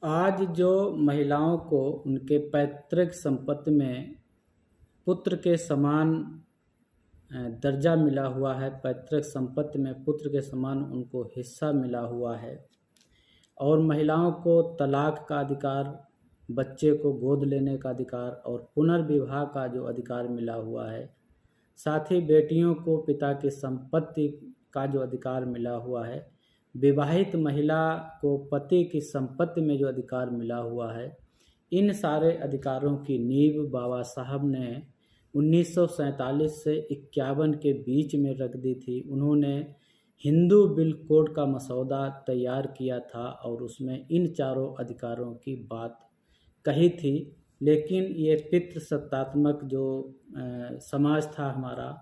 आज जो महिलाओं को उनके पैतृक संपत्ति में पुत्र के समान दर्जा मिला हुआ है, पैतृक संपत्ति में पुत्र के समान उनको हिस्सा मिला हुआ है और महिलाओं को तलाक का अधिकार, बच्चे को गोद लेने का अधिकार और पुनर्विवाह का जो अधिकार मिला हुआ है, साथ ही बेटियों को पिता की संपत्ति का जो अधिकार मिला हुआ है, विवाहित महिला को पति की संपत्ति में जो अधिकार मिला हुआ है, इन सारे अधिकारों की नींव बाबा साहब ने 1947 से 51 के बीच में रख दी थी। उन्होंने हिंदू बिल कोड का मसौदा तैयार किया था और उसमें इन चारों अधिकारों की बात कही थी। लेकिन ये पितृसत्तात्मक जो समाज था हमारा,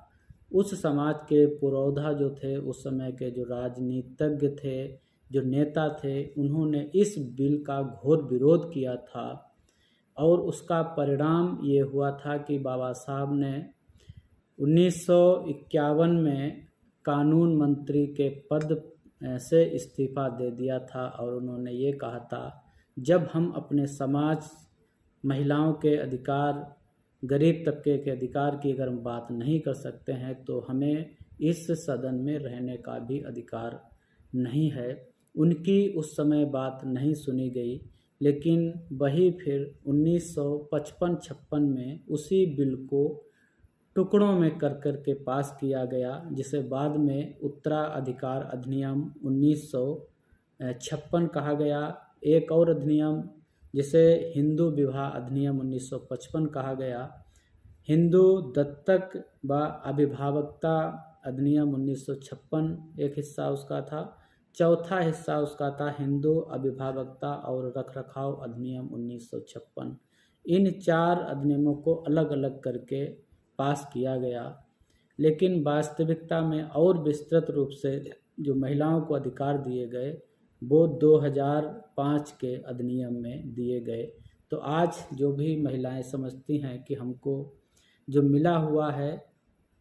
उस समाज के पुरोधा जो थे, उस समय के जो राजनीतिज्ञ थे, जो नेता थे, उन्होंने इस बिल का घोर विरोध किया था और उसका परिणाम ये हुआ था कि बाबा साहब ने 1951 में कानून मंत्री के पद से इस्तीफा दे दिया था और उन्होंने ये कहा था, जब हम अपने समाज, महिलाओं के अधिकार, गरीब तबके के अधिकार की अगर हम बात नहीं कर सकते हैं तो हमें इस सदन में रहने का भी अधिकार नहीं है। उनकी उस समय बात नहीं सुनी गई, लेकिन वही फिर 1955-56 में उसी बिल को टुकड़ों में कर के पास किया गया, जिसे बाद में उत्तराधिकार अधिनियम 1956 कहा गया। एक और अधिनियम जिसे हिंदू विवाह अधिनियम 1955 कहा गया, हिंदू दत्तक व अभिभावकता अधिनियम 1956 एक हिस्सा उसका था। चौथा हिस्सा उसका था हिंदू अभिभावकता और रखरखाव अधिनियम 1956। इन 4 अधिनियमों को अलग अलग करके पास किया गया, लेकिन वास्तविकता में और विस्तृत रूप से जो महिलाओं को अधिकार दिए गए वो 2005 के अधिनियम में दिए गए। तो आज जो भी महिलाएं समझती हैं कि हमको जो मिला हुआ है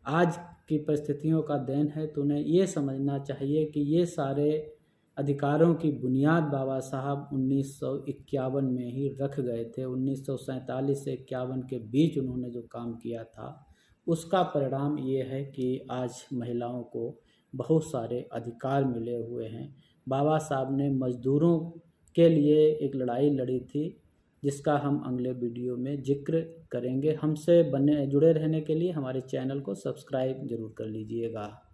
आज की परिस्थितियों का देन है, तो उन्हें ये समझना चाहिए कि ये सारे अधिकारों की बुनियाद बाबा साहब 1951 में ही रख गए थे। 1947 से 51 के बीच उन्होंने जो काम किया था, उसका परिणाम ये है कि आज महिलाओं को बहुत सारे अधिकार मिले हुए हैं। बाबा साहब ने मजदूरों के लिए एक लड़ाई लड़ी थी, जिसका हम अगले वीडियो में जिक्र करेंगे। हमसे जुड़े रहने के लिए हमारे चैनल को सब्सक्राइब जरूर कर लीजिएगा।